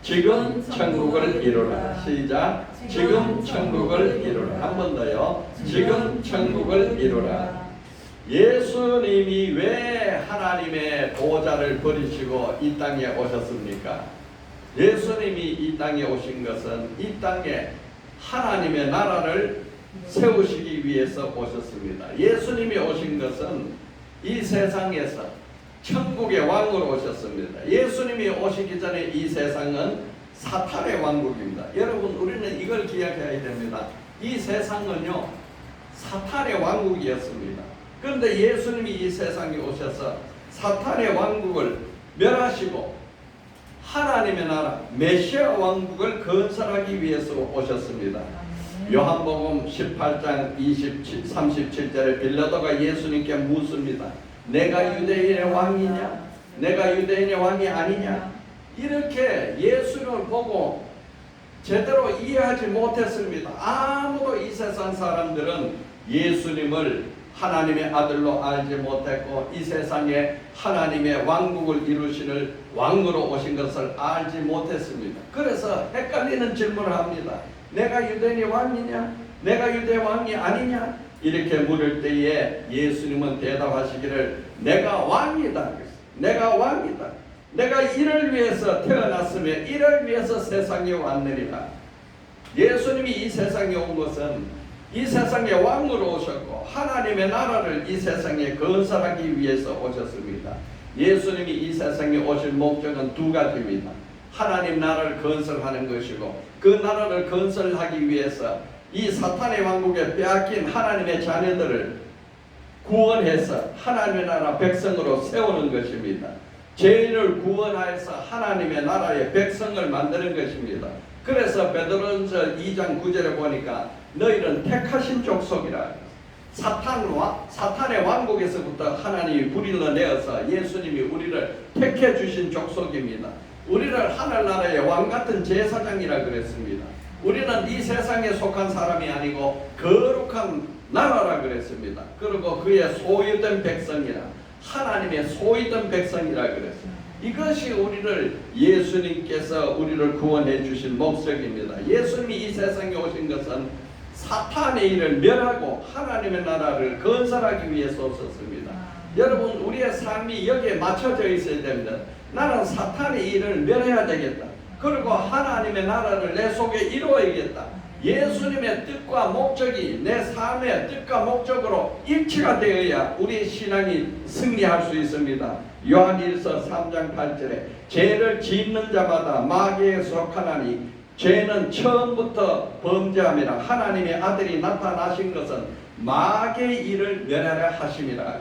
지금 천국을 이루라. 시작. 지금 천국을 이루라. 한 번 더요. 지금 천국을 이루라. 예수님이 왜 하나님의 보좌를 버리시고 이 땅에 오셨습니까? 예수님이 이 땅에 오신 것은 이 땅에 하나님의 나라를 세우시기 위해서 오셨습니다. 예수님이 오신 것은 이 세상에서 천국의 왕으로 오셨습니다. 예수님이 오시기 전에 이 세상은 사탄의 왕국입니다. 여러분, 우리는 이걸 기억해야 됩니다. 이 세상은요, 사탄의 왕국이었습니다. 그런데 예수님이 이 세상에 오셔서 사탄의 왕국을 멸하시고 하나님의 나라 메시아 왕국을 건설하기 위해서 오셨습니다. 요한복음 18장 37절에 빌라도가 예수님께 묻습니다. 내가 유대인의 왕이냐? 내가 유대인의 왕이 아니냐? 이렇게 예수님을 보고 제대로 이해하지 못했습니다. 아무도 이 세상 사람들은 예수님을 하나님의 아들로 알지 못했고 이 세상에 하나님의 왕국을 이루시는 왕으로 오신 것을 알지 못했습니다. 그래서 헷갈리는 질문을 합니다. 내가 유대인의 왕이냐? 내가 유대 왕이 아니냐? 이렇게 물을 때에 예수님은 대답하시기를 내가 왕이다. 내가 왕이다. 내가 이를 위해서 태어났으며 이를 위해서 세상에 왔느니라. 예수님이 이 세상에 온 것은 이 세상에 왕으로 오셨고 하나님의 나라를 이 세상에 건설하기 위해서 오셨습니다. 예수님이 이 세상에 오신 목적은 두 가지입니다. 하나님 나라를 건설하는 것이고 그 나라를 건설하기 위해서 이 사탄의 왕국에 빼앗긴 하나님의 자녀들을 구원해서 하나님의 나라 백성으로 세우는 것입니다. 죄인을 구원하여서 하나님의 나라의 백성을 만드는 것입니다. 그래서 베드로전서 2장 9절에 보니까 너희는 택하신 족속이라. 사탄의 왕국에서부터 하나님이 불일러내어서 예수님이 우리를 택해 주신 족속입니다. 우리를 하늘나라의 왕같은 제사장이라 그랬습니다. 우리는 이 세상에 속한 사람이 아니고 거룩한 나라라 그랬습니다. 그리고 그의 소유된 백성이라, 하나님의 소유된 백성이라 그랬습니다. 이것이 우리를 예수님께서 우리를 구원해 주신 목적입니다. 예수님이 이 세상에 오신 것은 사탄의 일을 멸하고 하나님의 나라를 건설하기 위해서 오셨습니다. 여러분, 우리의 삶이 여기에 맞춰져 있어야 됩니다. 나는 사탄의 일을 멸해야 되겠다. 그리고 하나님의 나라를 내 속에 이루어야겠다. 예수님의 뜻과 목적이 내 삶의 뜻과 목적으로 일치가 되어야 우리의 신앙이 승리할 수 있습니다. 요한일서 3장 8절에 죄를 짓는 자마다 마귀에 속하나니 죄는 처음부터 범죄함이라. 하나님의 아들이 나타나신 것은 마귀의 일을 멸하려 하심이라.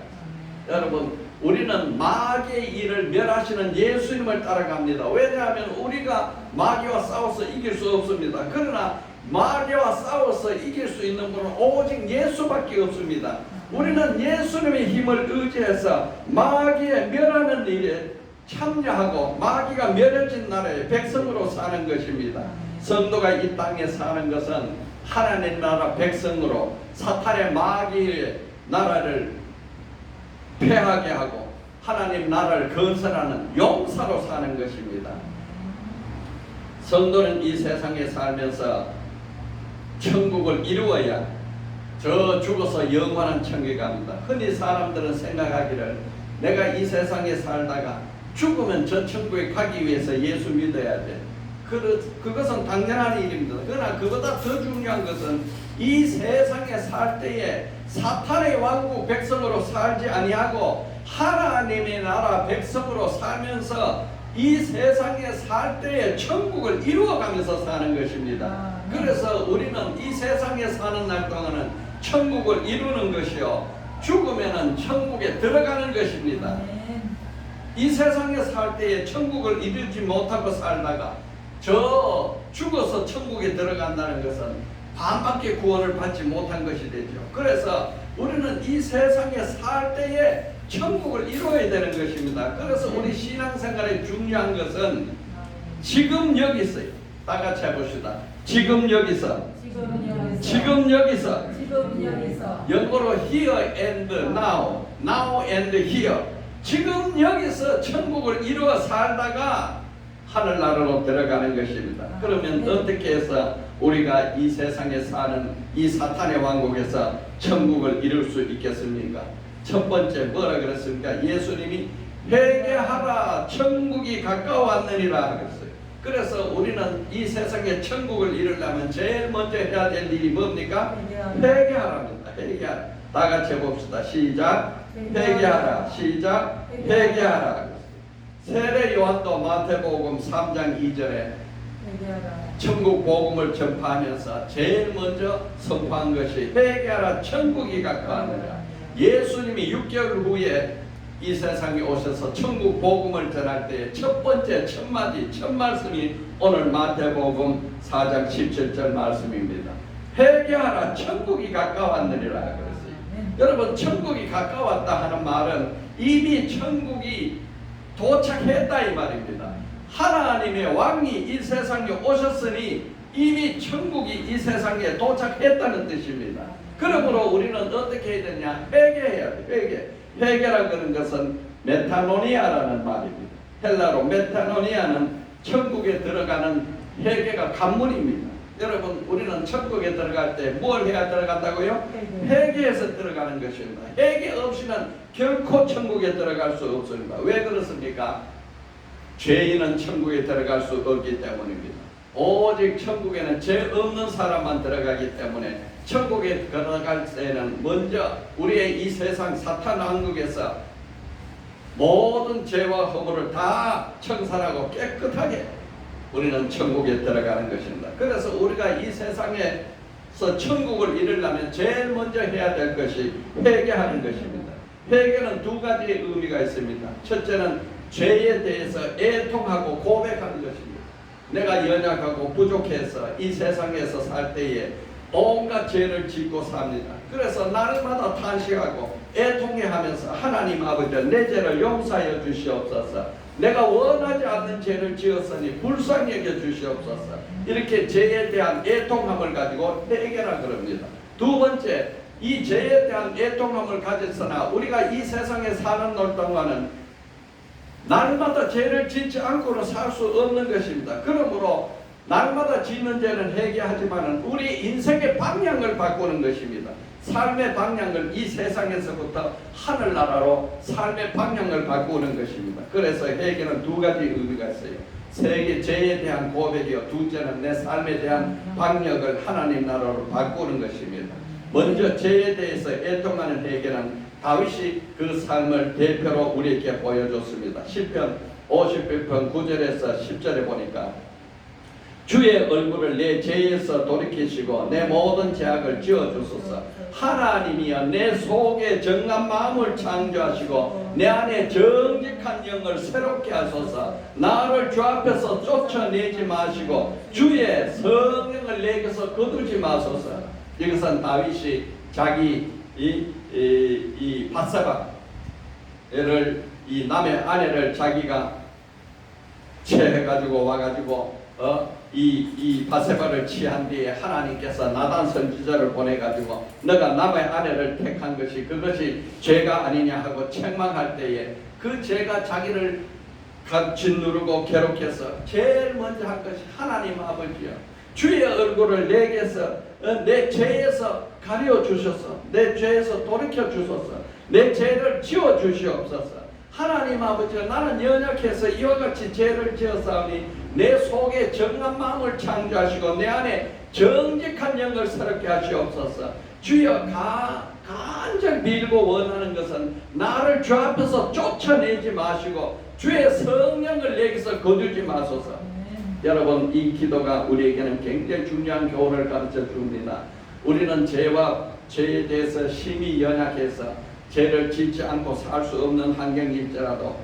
여러분, 우리는 마귀의 일을 멸하시는 예수님을 따라갑니다. 왜냐하면 우리가 마귀와 싸워서 이길 수 없습니다. 그러나 마귀와 싸워서 이길 수 있는 분은 오직 예수밖에 없습니다. 우리는 예수님의 힘을 의지해서 마귀의 멸하는 일에 참여하고 마귀가 멸해진 나라의 백성으로 사는 것입니다. 성도가 이 땅에 사는 것은 하나님 나라 백성으로 사탄의 마귀의 나라를 패하게 하고 하나님 나라를 건설하는 용사로 사는 것입니다. 성도는 이 세상에 살면서 천국을 이루어야 저 죽어서 영원한 천국에 갑니다. 흔히 사람들은 생각하기를 내가 이 세상에 살다가 죽으면 저 천국에 가기 위해서 예수 믿어야 돼. 그것은 당연한 일입니다. 그러나 그보다 더 중요한 것은 이 세상에 살 때에 사탄의 왕국 백성으로 살지 아니하고 하나님의 나라 백성으로 살면서 이 세상에 살 때에 천국을 이루어가면서 사는 것입니다. 그래서 우리는 이 세상에 사는 날 동안은 천국을 이루는 것이요, 죽으면은 천국에 들어가는 것입니다. 이 세상에 살 때에 천국을 이루지 못하고 살다가 저 죽어서 천국에 들어간다는 것은 반밖에 구원을 받지 못한 것이 되죠. 그래서 우리는 이 세상에 살 때에 천국을 이루어야 되는 것입니다. 그래서 우리 신앙생활에 중요한 것은 지금 여기서요. 다 같이 해봅시다. 지금 여기서. 지금 여기서. 영어로 here and now. Now and here. 지금 여기서 천국을 이루어 살다가 하늘나라로 들어가는 것입니다. 그러면 어떻게 해서 우리가 이 세상에 사는 이 사탄의 왕국에서 천국을 이룰 수 있겠습니까? 첫 번째 뭐라 그랬습니까? 예수님이 회개하라 천국이 가까웠느니라 그랬어요. 그래서 우리는 이 세상에 천국을 이루려면 제일 먼저 해야 될 일이 뭡니까? 회개하랍니다. 회개하라. 다 같이 해봅시다. 시작. 회개하라. 시작. 회개하라. 세례 요한도 마태복음 3장 2절에 천국 복음을 전파하면서 제일 먼저 선포한 것이 회개하라 천국이 가까웠느니라. 예수님이 6개월 후에 이 세상에 오셔서 천국 복음을 전할 때 첫 번째 첫 마디 첫 말씀이 오늘 마태복음 4장 17절 말씀입니다. 회개하라 천국이 가까웠느니라 그랬어요. 여러분 천국이 가까웠다 하는 말은 이미 천국이 도착했다 이 말입니다. 하나님의 왕이 이 세상에 오셨으니 이미 천국이 이 세상에 도착했다는 뜻입니다. 그러므로 우리는 어떻게 해야 되냐? 회개해야 돼. 회개. 회개라고 하는 것은 메타노니아라는 말입니다. 헬라로 메타노니아는 천국에 들어가는 회개가 관문입니다. 여러분 우리는 천국에 들어갈 때 뭘 해야 들어간다고요? 회개해서 들어가는 것입니다. 회개 없이는 결코 천국에 들어갈 수 없습니다. 왜 그렇습니까? 죄인은 천국에 들어갈 수 없기 때문입니다. 오직 천국에는 죄 없는 사람만 들어가기 때문에 천국에 들어갈 때는 먼저 우리의 이 세상 사탄 왕국에서 모든 죄와 허물을 다 청산하고 깨끗하게 우리는 천국에 들어가는 것입니다. 그래서 우리가 이 세상에서 천국을 이루려면 제일 먼저 해야 될 것이 회개하는 것입니다. 회개는 두 가지의 의미가 있습니다. 첫째는 죄에 대해서 애통하고 고백하는 것입니다. 내가 연약하고 부족해서 이 세상에서 살 때에 온갖 죄를 짓고 삽니다. 그래서 날마다 탄식하고 애통해하면서 하나님 아버지 내 죄를 용서하여 주시옵소서. 내가 원하지 않는 죄를 지었으니 불쌍히 여겨 주시옵소서. 이렇게 죄에 대한 애통함을 가지고 회개라 그럽니다. 두 번째, 이 죄에 대한 애통함을 가졌으나 우리가 이 세상에 사는 날 동안은 날마다 죄를 짓지 않고는 살 수 없는 것입니다. 그러므로 날마다 짓는 죄는 회개하지만 우리 인생의 방향을 바꾸는 것입니다. 삶의 방향을 이 세상에서부터 하늘나라로 삶의 방향을 바꾸는 것입니다. 그래서 회개는 두 가지 의미가 있어요. 죄에 대한 고백이요, 둘째는 내 삶에 대한 방향을 하나님 나라로 바꾸는 것입니다. 먼저 죄에 대해서 애통하는 회개는 다윗이 그 삶을 대표로 우리에게 보여줬습니다. 시편 51편 9절에서 10절에 보니까 주의 얼굴을 내 죄에서 돌이키시고 내 모든 죄악을 지어주소서. 하나님이여 내 속에 정한 마음을 창조하시고 내 안에 정직한 영을 새롭게 하소서. 나를 주 앞에서 쫓아내지 마시고 주의 성령을 내게서 거두지 마소서. 이것은 다윗이 자기 이 밧세바를 이 남의 아내를 자기가 취해가지고 와가지고 이 밧세바를 취한 뒤에 하나님께서 나단 선지자를 보내가지고 너가 남의 아내를 택한 것이 그것이 죄가 아니냐 하고 책망할 때에 그 죄가 자기를 짓누르고 괴롭혀서 제일 먼저 한 것이 하나님 아버지여 주의 얼굴을 내게서 내 죄에서 가려 주셔서 내 죄에서 돌이켜 주소서. 내 죄를 지워 주시옵소서. 하나님 아버지 나는 연약해서 이와 같이 죄를 지었사오니 내 속에 정한 마음을 창조하시고 내 안에 정직한 영을 새롭게 하시옵소서. 주여 간절히 빌고 원하는 것은 나를 주 앞에서 쫓아내지 마시고 주의 성령을 내게서 거두지 마소서. 여러분 이 기도가 우리에게는 굉장히 중요한 교훈을 가르쳐 줍니다. 우리는 죄와 죄에 대해서 심히 연약해서 죄를 짓지 않고 살 수 없는 환경일지라도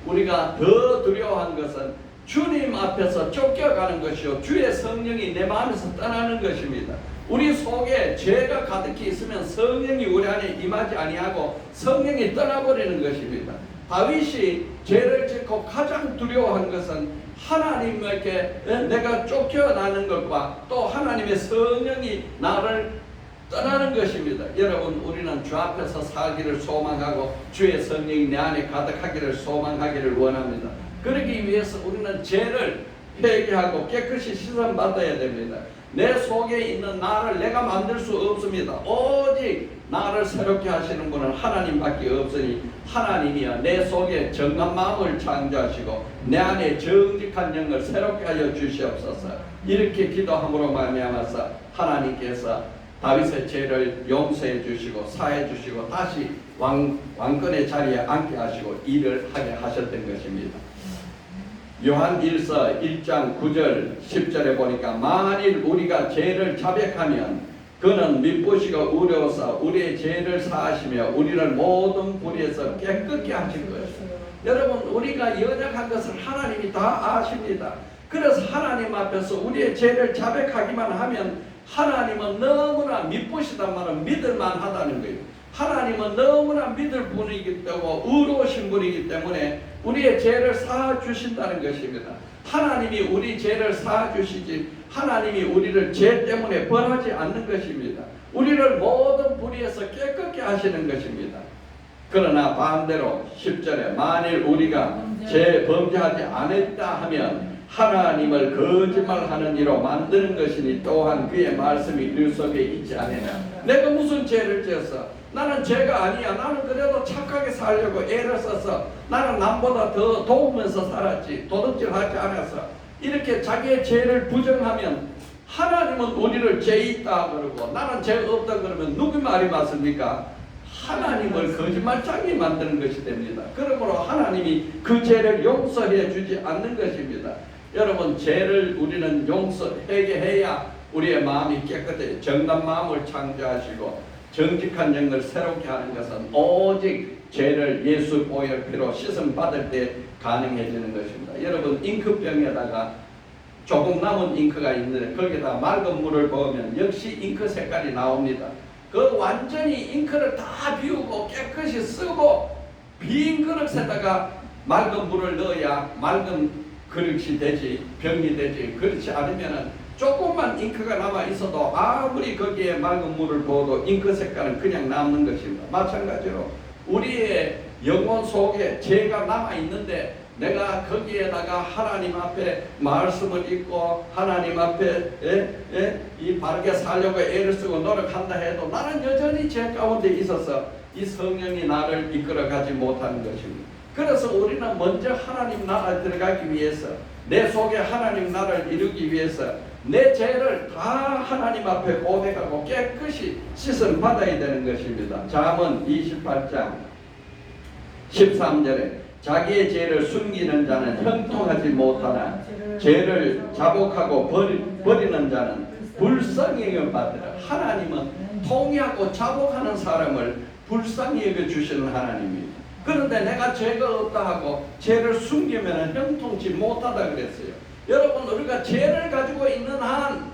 우리가 더 두려워한 것은 주님 앞에서 쫓겨가는 것이요 주의 성령이 내 마음에서 떠나는 것입니다. 우리 속에 죄가 가득히 있으면 성령이 우리 안에 임하지 아니하고 성령이 떠나버리는 것입니다. 다윗이 죄를 짓고 가장 두려워한 것은 하나님에게 내가 쫓겨나는 것과 또 하나님의 성령이 나를 떠나는 것입니다. 여러분 우리는 주 앞에서 살기를 소망하고 주의 성령이 내 안에 가득하기를 소망하기를 원합니다. 그러기 위해서 우리는 죄를 회개하고 깨끗이 씻음받아야 됩니다. 내 속에 있는 나를 내가 만들 수 없습니다. 오직 나를 새롭게 하시는 분은 하나님밖에 없으니 하나님이여 내 속에 정한 마음을 창조하시고 내 안에 정직한 영을 새롭게 하여 주시옵소서. 이렇게 기도함으로 말미암아서 하나님께서 다윗의 죄를 용서해 주시고 사해 주시고 다시 왕권의 자리에 앉게 하시고 일을 하게 하셨던 것입니다. 요한 1서 1장 9절 10절에 보니까 만일 우리가 죄를 자백하면 그는 미쁘시고 의로워서 우리의 죄를 사하시며 우리를 모든 불의에서 깨끗게 하실 것이요. 여러분 우리가 연약한 것을 하나님이 다 아십니다. 그래서 하나님 앞에서 우리의 죄를 자백하기만 하면 하나님은 너무나 미쁘시단 말은 믿을만 하다는 거예요. 하나님은 너무나 믿을 분이기 때문에 의로우신 분이기 때문에 우리의 죄를 사하 주신다는 것입니다. 하나님이 우리 죄를 사하 주시지 하나님이 우리를 죄 때문에 벌하지 않는 것입니다. 우리를 모든 불의에서 깨끗게 하시는 것입니다. 그러나 반대로 10절에 만일 우리가 죄 범죄하지 않았다 하면 하나님을 거짓말하는 이로 만드는 것이니 또한 그의 말씀이 우리 속에 있지 않으나 내가 무슨 죄를 지었어? 나는 죄가 아니야. 나는 그래도 착하게 살려고 애를 써서 나는 남보다 더 도우면서 살았지. 도둑질하지 않았어. 이렇게 자기의 죄를 부정하면 하나님은 우리를 죄 있다 그러고 나는 죄 없다 그러면 누구 말이 맞습니까? 하나님을 거짓말장이 만드는 것이 됩니다. 그러므로 하나님이 그 죄를 용서해 주지 않는 것입니다. 여러분 죄를 우리는 회개해야 우리의 마음이 깨끗해 정답 마음을 창조하시고 정직한 영을 새롭게 하는 것은 오직 죄를 예수 보혈 피로 씻음 받을 때 가능해지는 것입니다. 여러분 잉크병에다가 조금 남은 잉크가 있는데 거기다가 맑은 물을 부으면 역시 잉크 색깔이 나옵니다. 그 완전히 잉크를 다 비우고 깨끗이 쓰고 빈 그릇에다가 맑은 물을 넣어야 맑은 그릇이 되지 병이 되지. 그렇지 않으면은 조금만 잉크가 남아 있어도 아무리 거기에 맑은 물을 부어도 잉크 색깔은 그냥 남는 것입니다. 마찬가지로 우리의 영혼 속에 죄가 남아 있는데 내가 거기에다가 하나님 앞에 말씀을 읽고 하나님 앞에 이 바르게 살려고 애를 쓰고 노력한다 해도 나는 여전히 죄 가운데 있어서 이 성령이 나를 이끌어 가지 못하는 것입니다. 그래서 우리는 먼저 하나님 나라에 들어가기 위해서 내 속에 하나님 나라를 이루기 위해서 내 죄를 다 하나님 앞에 고백하고 깨끗이 씻음 받아야 되는 것입니다. 잠언 28장 13절에 자기의 죄를 숨기는 자는 형통하지 못하나 죄를 자복하고 버리는 자는 불쌍히 여겨받으라. 하나님은 통회하고 자복하는 사람을 불쌍히 여겨주시는 하나님입니다. 그런데 내가 죄가 없다 하고 죄를 숨기면 형통치 못하다 그랬어요. 여러분 우리가 죄를 가지고 있는 한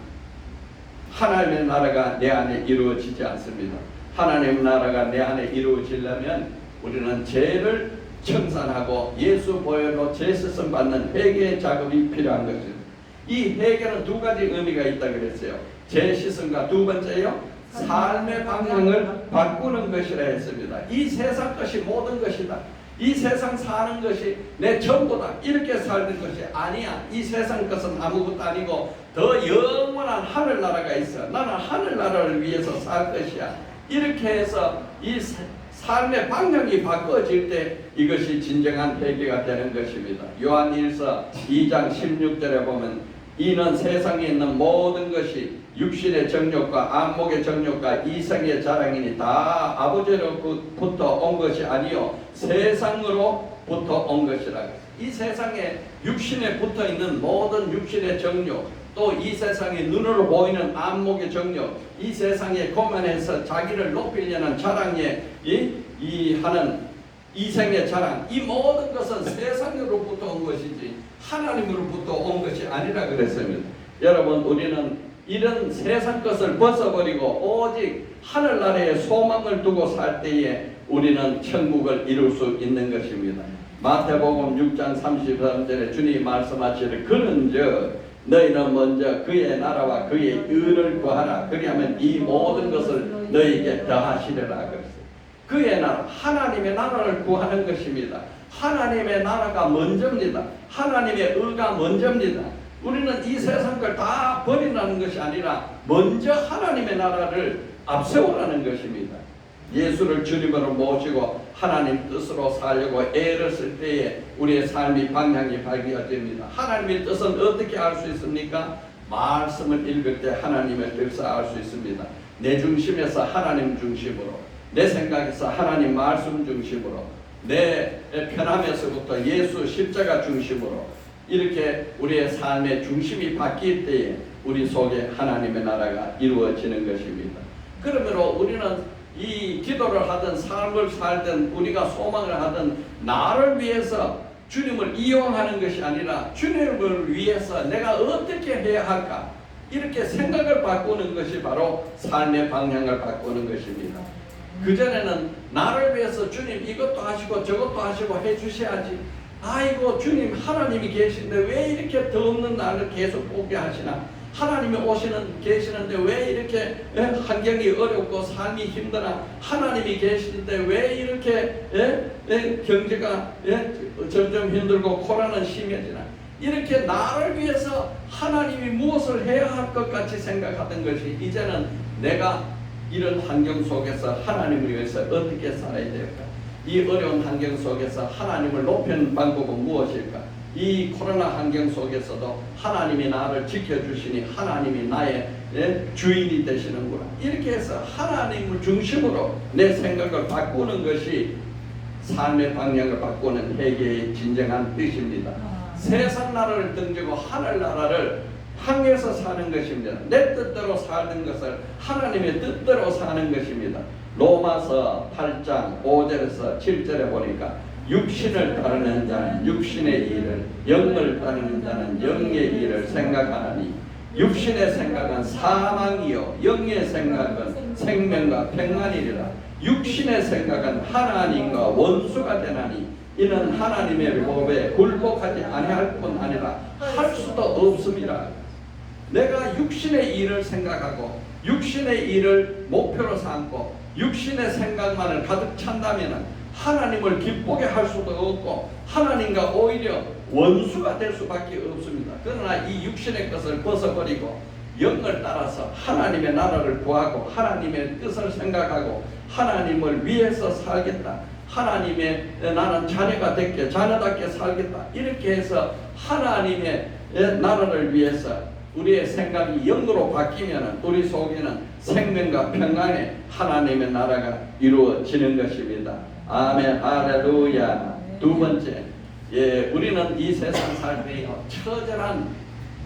하나님의 나라가 내 안에 이루어지지 않습니다. 하나님의 나라가 내 안에 이루어지려면 우리는 죄를 청산하고 예수 보혈로 죄씻음 받는 회개의 작업이 필요한 것입니다. 이 회개는 두 가지 의미가 있다 그랬어요. 죄씻음과 두 번째요 삶의 방향을 바꾸는 것이라 했습니다. 이 세상 것이 모든 것이다. 이 세상 사는 것이 내 전부다. 이렇게 살는 것이 아니야. 이 세상 것은 아무것도 아니고 더 영원한 하늘나라가 있어. 나는 하늘나라를 위해서 살 것이야. 이렇게 해서 이 삶의 방향이 바꿔질 때 이것이 진정한 회개가 되는 것입니다. 요한 1서 2장 16절에 보면 이는 세상에 있는 모든 것이 육신의 정욕과 안목의 정욕과 이생의 자랑이니 다 아버지로부터 온 것이 아니요 세상으로부터 온 것이라. 이 세상에 육신에 붙어있는 모든 육신의 정욕, 또 이 세상에 눈으로 보이는 안목의 정욕, 이 세상에 고만해서 자기를 높이려는 자랑에 하는 이생의 자랑, 이 모든 것은 세상으로부터 온 것이지 하나님으로부터 온 것이 아니라 그랬습니다. 여러분 우리는 이런 세상 것을 벗어버리고 오직 하늘나라에 소망을 두고 살 때에 우리는 천국을 이룰 수 있는 것입니다. 마태복음 6장 33절에 주님이 말씀하시되 그런즉 너희는 먼저 그의 나라와 그의 의를 구하라. 그리하면 이 모든 것을 너희에게 더하시리라 그랬어요. 그의 나라, 하나님의 나라를 구하는 것입니다. 하나님의 나라가 먼저입니다. 하나님의 의가 먼저입니다. 우리는 이 세상 걸 다 버리라는 것이 아니라 먼저 하나님의 나라를 앞세우라는 것입니다. 예수를 주님으로 모시고 하나님 뜻으로 살려고 애를 쓸 때에 우리의 삶이 방향이 밝혀집니다. 하나님의 뜻은 어떻게 알 수 있습니까? 말씀을 읽을 때 하나님의 뜻을 알 수 있습니다. 내 중심에서 하나님 중심으로, 내 생각에서 하나님 말씀 중심으로, 내 편함에서부터 예수 십자가 중심으로 이렇게 우리의 삶의 중심이 바뀔 때에 우리 속에 하나님의 나라가 이루어지는 것입니다. 그러므로 우리는 이 기도를 하든 삶을 살든 우리가 소망을 하든 나를 위해서 주님을 이용하는 것이 아니라 주님을 위해서 내가 어떻게 해야 할까, 이렇게 생각을 바꾸는 것이 바로 삶의 방향을 바꾸는 것입니다. 그전에는 나를 위해서 주님 이것도 하시고 저것도 하시고 해주셔야지, 아이고 주님 하나님이 계신데 왜 이렇게 더 없는 나를 계속 보게 하시나, 하나님이 계시는데 왜 이렇게 환경이 어렵고 삶이 힘드나, 하나님이 계시는데 왜 이렇게 경제가 점점 힘들고 코로나는 심해지나, 이렇게 나를 위해서 하나님이 무엇을 해야 할 것 같이 생각하던 것이 이제는 내가 이런 환경 속에서 하나님을 위해서 어떻게 살아야 될까, 이 어려운 환경 속에서 하나님을 높이는 방법은 무엇일까, 이 코로나 환경 속에서도 하나님이 나를 지켜주시니 하나님이 나의 주인이 되시는구나, 이렇게 해서 하나님을 중심으로 내 생각을 바꾸는 것이 삶의 방향을 바꾸는 회개의 진정한 뜻입니다. 세상 나라를 등지고 하늘 나라를 향해서 사는 것입니다. 내 뜻대로 사는 것을 하나님의 뜻대로 사는 것입니다. 로마서 8장 5절에서 7절에 보니까 육신을 따르는 자는 육신의 일을, 영을 따르는 자는 영의 일을 생각하나니 육신의 생각은 사망이요 영의 생각은 생명과 평안이리라. 육신의 생각은 하나님과 원수가 되나니 이는 하나님의 법에 굴복하지 아니할 뿐 아니라 할 수도 없음이라. 내가 육신의 일을 생각하고 육신의 일을 목표로 삼고 육신의 생각만을 가득 찬다면 하나님을 기쁘게 할 수도 없고 하나님과 오히려 원수가 될 수밖에 없습니다. 그러나 이 육신의 것을 벗어버리고 영을 따라서 하나님의 나라를 구하고 하나님의 뜻을 생각하고 하나님을 위해서 살겠다, 하나님의 나는 자녀가 됐게 자녀답게 살겠다, 이렇게 해서 하나님의 나라를 위해서 우리의 생각이 영으로 바뀌면 우리 속에는 생명과 평안의 하나님의 나라가 이루어지는 것입니다. 아멘, 할렐루야. 두 번째, 우리는 이 세상 살 때 처절한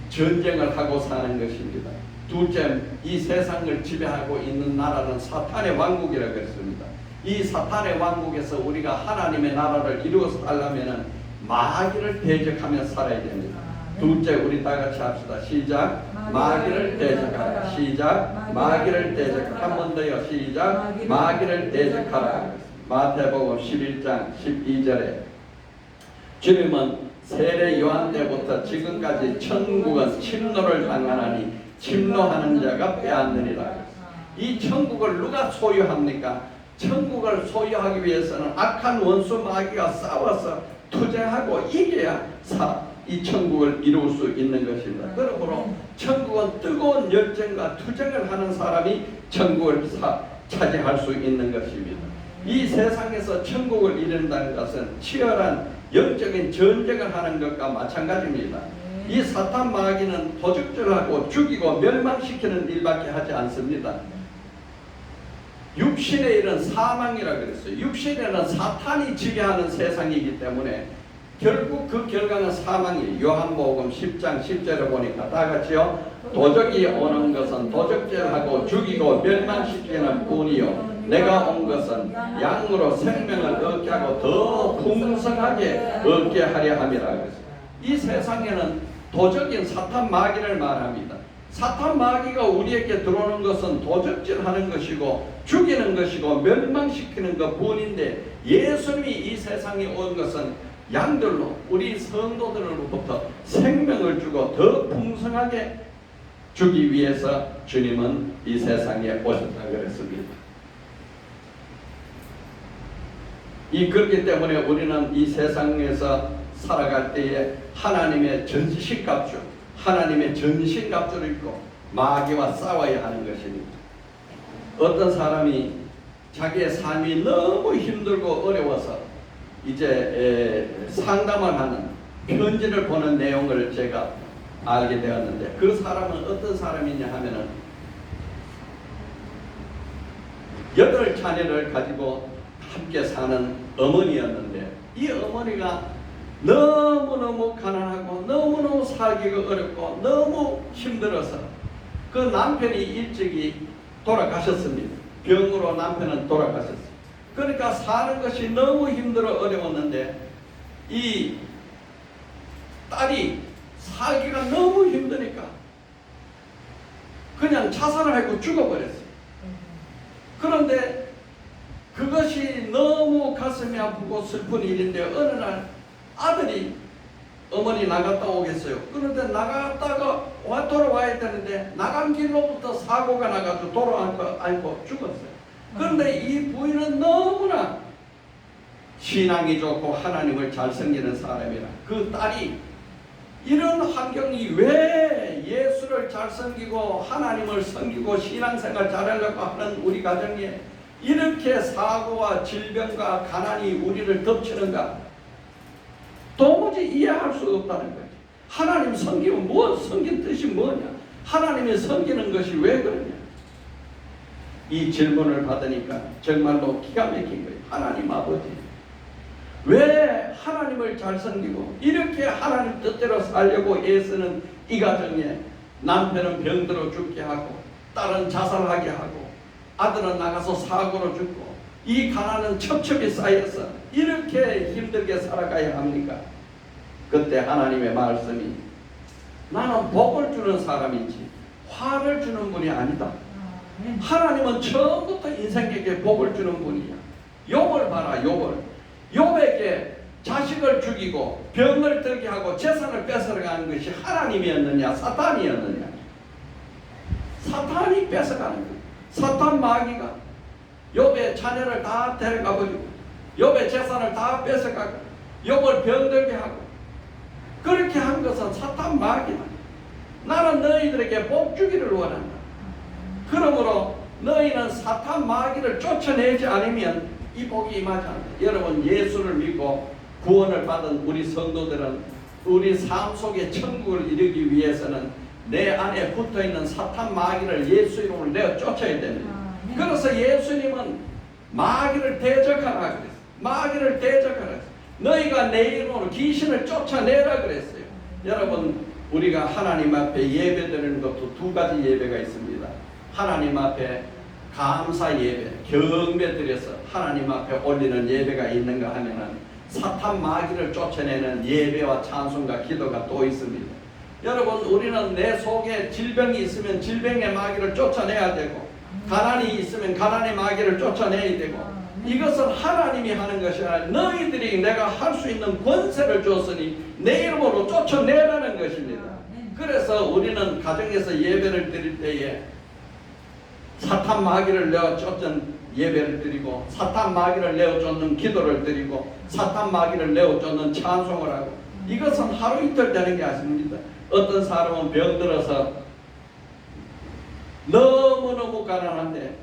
전쟁을 하고 사는 것입니다. 둘째, 이 세상을 지배하고 있는 나라는 사탄의 왕국이라고 했습니다. 이 사탄의 왕국에서 우리가 하나님의 나라를 이루어서 살려면 마귀를 대적하며 살아야 됩니다. 둘째, 우리 다 같이 합시다. 시작. 마귀를 대적하라. 시작. 마귀를 대적하라. 한 번 더요. 시작. 마귀를 대적하라. 마태복음 11장 12절에 주님은 세례 요한 때부터 지금까지 천국은 침노를 당하나니 침노하는 자가 빼앗느니라. 이 천국을 누가 소유합니까? 천국을 소유하기 위해서는 악한 원수 마귀가 싸워서 투쟁하고 이겨야 이 천국을 이룰 수 있는 것입니다. 그러므로 천국은 뜨거운 열정과 투쟁을 하는 사람이 천국을 차지할 수 있는 것입니다. 이 세상에서 천국을 이룬다는 것은 치열한 영적인 전쟁을 하는 것과 마찬가지입니다. 이 사탄 마귀는 도적질하고 죽이고 멸망시키는 일밖에 하지 않습니다. 육신의 일은 사망이라 그랬어요. 육신에는 사탄이 지배하는 세상이기 때문에 결국 그 결과는 사망이에요. 요한복음 10장 10절에 보니까 다 같이요. 도적이 오는 것은 도적질하고 죽이고 멸망시키는 뿐이요 내가 온 것은 양으로 생명을 얻게 하고 더 풍성하게 얻게 하려 함이라 그랬어요. 이 세상에는 도적인 사탄 마귀를 말합니다. 사탄 마귀가 우리에게 들어오는 것은 도적질하는 것이고 죽이는 것이고 멸망시키는 것 뿐인데, 예수님이 이 세상에 온 것은 양들로 우리 성도들로부터 생명을 주고 더 풍성하게 주기 위해서 주님은 이 세상에 오셨다 그랬습니다. 그렇기 때문에 우리는 이 세상에서 살아갈 때에 하나님의 전신갑주, 하나님의 전신갑주를 입고 마귀와 싸워야 하는 것입니다. 어떤 사람이 자기의 삶이 너무 힘들고 어려워서 이제 상담을 하는 편지를 보는 내용을 제가 알게 되었는데, 그 사람은 어떤 사람이냐 하면은 8자녀를 가지고 함께 사는 어머니였는데, 이 어머니가 너무너무 가난하고 너무너무 살기가 어렵고 너무 힘들어서 그 남편이 일찍이 돌아가셨습니다. 병으로 남편은 돌아가셨어요. 그러니까 사는 것이 너무 힘들어 어려웠는데 이 딸이 살기가 너무 힘드니까 그냥 자살을 하고 죽어버렸어요. 그런데 그것이 너무 가슴이 아프고 슬픈 일인데, 어느 날 아들이 어머니 나갔다 오겠어요. 그런데 나갔다가 돌아와야 되는데 나간 길로부터 사고가 나가지고 돌아앉고 죽었어요. 그런데 이 부인은 너무나 신앙이 좋고 하나님을 잘 섬기는 사람이라, 그 딸이 이런 환경이 왜 예수를 잘 섬기고 하나님을 섬기고 신앙생활 잘하려고 하는 우리 가정에 이렇게 사고와 질병과 가난이 우리를 덮치는가 도무지 이해할 수 없다는 거지. 하나님 섬기면 섬긴 뜻이 뭐냐? 하나님이 섬기는 것이 왜 그러냐? 이 질문을 받으니까 정말로 기가 막힌 거예요. 하나님 아버지, 왜 하나님을 잘 섬기고 이렇게 하나님 뜻대로 살려고 애쓰는 이 가정에 남편은 병들어 죽게 하고 딸은 자살하게 하고 아들은 나가서 사고로 죽고 이 가난은 첩첩이 쌓여서 이렇게 힘들게 살아가야 합니까? 그때 하나님의 말씀이, 나는 복을 주는 사람이지 화를 주는 분이 아니다. 하나님은 처음부터 인생에게 복을 주는 분이야. 욥을 봐라. 욥에게 자식을 죽이고 병을 들게 하고 재산을 뺏어가는 것이 하나님이었느냐 사탄이었느냐? 사탄이 뺏어가는 거야. 사탄 마귀가 욥의 자녀를 다 데려가 버리고 욥의 재산을 다 뺏어가고 욥을 병들게 하고, 그렇게 한 것은 사탄 마귀다. 나는 너희들에게 복 주기를 원한다. 그러므로 너희는 사탄 마귀를 쫓아내지 않으면 이 복이 임하지 않는다. 여러분, 예수를 믿고 구원을 받은 우리 성도들은 우리 삶 속에 천국을 이루기 위해서는 내 안에 붙어있는 사탄 마귀를 예수 이름으로 내어 쫓아야 됩니다. 그래서 예수님은 마귀를 대적하라 그랬어요. 마귀를 대적하라 그랬어요. 너희가 내 이름으로 귀신을 쫓아내라 그랬어요. 여러분, 우리가 하나님 앞에 예배 드리는 것도 두 가지 예배가 있습니다. 하나님 앞에 감사 예배, 경배 드려서 하나님 앞에 올리는 예배가 있는가 하면은 사탄 마귀를 쫓아내는 예배와 찬송과 기도가 또 있습니다. 여러분, 우리는 내 속에 질병이 있으면 질병의 마귀를 쫓아내야 되고, 가난이 있으면 가난의 마귀를 쫓아내야 되고, 이것은 하나님이 하는 것이 아니라 너희들이 내가 할 수 있는 권세를 줬으니 내 이름으로 쫓아내라는 것입니다. 그래서 우리는 가정에서 예배를 드릴 때에 사탄 마귀를 내어 쫓는 예배를 드리고, 사탄 마귀를 내어 쫓는 기도를 드리고, 사탄 마귀를 내어 쫓는 찬송을 하고, 이것은 하루 이틀 되는 게 아닙니다. 어떤 사람은 병들어서 너무너무 가난한데